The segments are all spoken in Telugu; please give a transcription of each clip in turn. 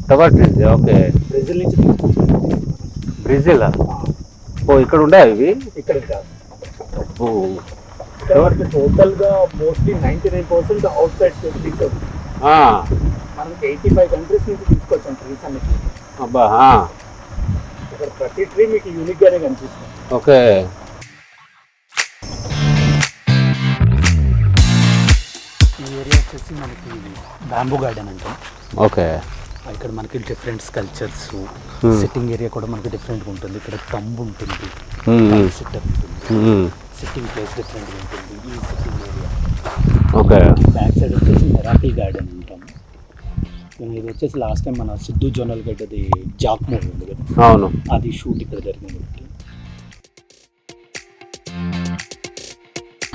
Tower trees, okay. బ్రెజిల్ నుంచి తీసుకొచ్చాం. బ్రెజిల్? ఓ, ఇక్కడ ఉండే ఇవి? ఇక్కడ కాదు. ఓ, ఇక్కడ మనకి టోటల్గా మోస్ట్లీ 99% అవుట్ సైడ్ ట్రీస్ అవుతుంది. మనకి 85 కంట్రీస్ నుంచి తీసుకొచ్చాం ట్రీస్ అన్నిటి. అబ్బా. ఇక్కడ ప్రతి ట్రీ మీకు యూనిక్గానే కనిపిస్తుంది. ఓకే. ఈ ఏరియా వచ్చేసి మనకి బ్యాంబూ గార్డెన్ అంటాం. ఓకే. ఇక్కడ మనకి డిఫరెంట్ స్కల్చర్స్, సిట్టింగ్ ఏరియా కూడా మనకి డిఫరెంట్గా ఉంటుంది. ఇక్కడ తంబు ఉంటుంది, సిట్టర్ ఉంటుంది, సిట్టింగ్ ప్లేస్ డిఫరెంట్గా ఉంటుంది. ఈ sitting area. Okay. Back side వచ్చేసి మెరాకిల్ గార్డెన్ అంటాం. ఇది వచ్చేసి లాస్ట్ టైం మన సిద్ధు జోనల్ గడ్డది జాక్ మూవీ ఉంది కదా, అవును, అది షూట్ ఇక్కడ జరిగింది.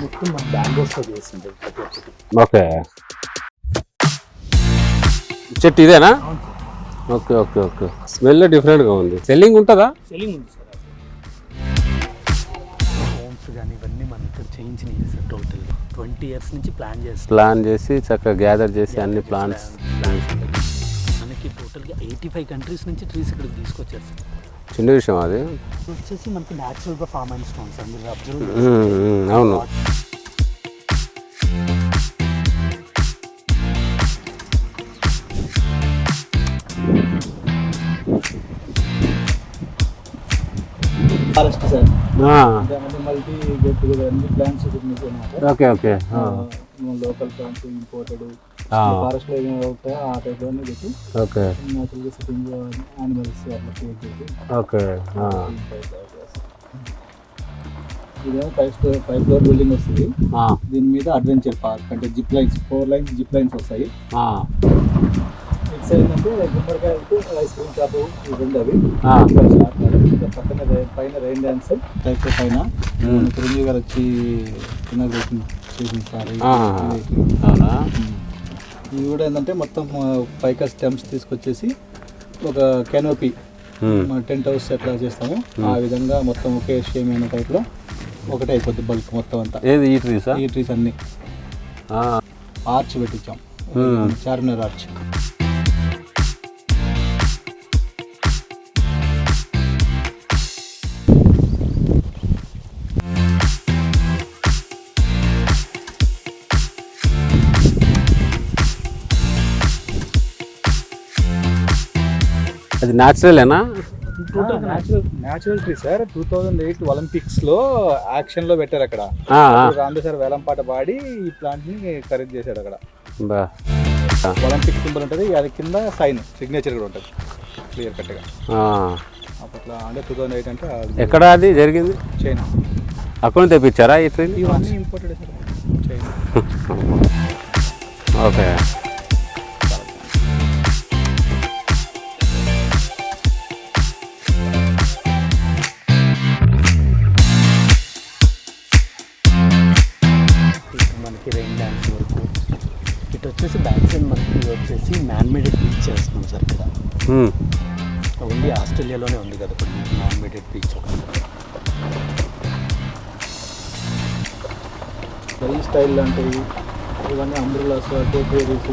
మొత్తం మన బ్యాంగోస్తో చేసింది ప్రతి ఒక్కటి. ఓకే. చెట్టు ఇదేనా? Okay okay okay. స్మెల్ డిఫరెంట్గా ఉంది. సెల్లింగ్ ఉంటుందా? సెల్లింగ్ ఉంది సార్. హోమ్స్ కానీ ఇవన్నీ మనం ఇక్కడ చేయించినాయి సార్. టోటల్ 20 years నుంచి ప్లాన్ చేసి చక్కగా గ్యాదర్ చేసి అన్ని ప్లాంట్స్ మనకి టోటల్గా 85 కంట్రీస్ నుంచి ట్రీస్ ఇక్కడికి తీసుకొచ్చారు సార్. చిన్న విషయం అది. వచ్చేసి మనకి న్యాచురల్గా ఫామ్ అయిన స్టోన్స్ సార్. మీరు అబ్జర్వ్. అవును. Forest sir. Multi get together అన్ని plants okay okay. Local plants, imported forest లో ఏమైనా ఉంటాయో ఆ టైప్ అన్నీ పెట్టి ఓకే న్యాచురల్గా సిట్టింగ్ యానిమల్స్ అట్లా క్రియేట్ చేసి. ఓకే. ఇదేమో 5 floor బిల్డింగ్ వస్తుంది. దీని మీద అడ్వెంచర్ పార్క్ అంటే zip lines, 4 lines zip lines వస్తాయి. ఇట్స్ ఏంటంటే గుమ్మడికాయలకు ఐస్ క్రీమ్ షాప్ ఇవ్వండి. అవి పక్కన పైన రైన్ డ్యాన్స్ టైప్ పైన చిరంజీవి గారు వచ్చి ఇనాగ్రేషన్ చేసిన సార్. ఇవి కూడా ఏంటంటే మొత్తం పైకా స్టెమ్స్ తీసుకొచ్చేసి ఒక కెనోపీ టెంట్ హౌస్ ఎట్లా చేస్తామో ఆ విధంగా మొత్తం ఒకే సేమ్ అయిన టైప్లో ఒకటే అయిపోద్ది బల్క్ మొత్తం అంతా. ఏది ఈ ట్రీస్? ఈ ట్రీస్ అన్ని ఆర్చ్ పెట్టించాం, చార్మినార్ ఆర్చ్. అది న్యాచురలేనా? Natural tree sir. 2008 ఒలింపిక్స్లో యాక్షన్లో పెట్టారు అక్కడ. రాందే సార్ వేలం పాట పాడి ఈ ప్లాంట్ని ఖరీదు చేశాడు అక్కడ. ఒలింపిక్ సింబల్ ఉంటుంది, అది కింద సైన్ సిగ్నేచర్ కూడా ఉంటుంది క్లియర్ కట్గా. అప్పట్లో అంటే 2008 అంటే ఎక్కడ అది జరిగింది? చైనా. అక్కడ తెప్పించారా ఈ ట్రీ? ఇవన్నీ ఇంపోర్టెడ్ సార్, చైనా. ఓకే. మనకి రైన్ డ్యాన్స్ వరకు ఇటు వచ్చేసి బ్యాక్ సైడ్ మనకి వచ్చేసి మ్యాన్మేడెడ్ బీచ్ చేస్తున్నాం సార్. ఇక్కడ ఓన్లీ ఆస్ట్రేలియాలోనే ఉంది కదా మ్యాన్మేడెడ్ బీచ్. ఈ స్టైల్ లాంటివి ఇవన్నీ అంబ్రెల్లాస్, టేపరీస్,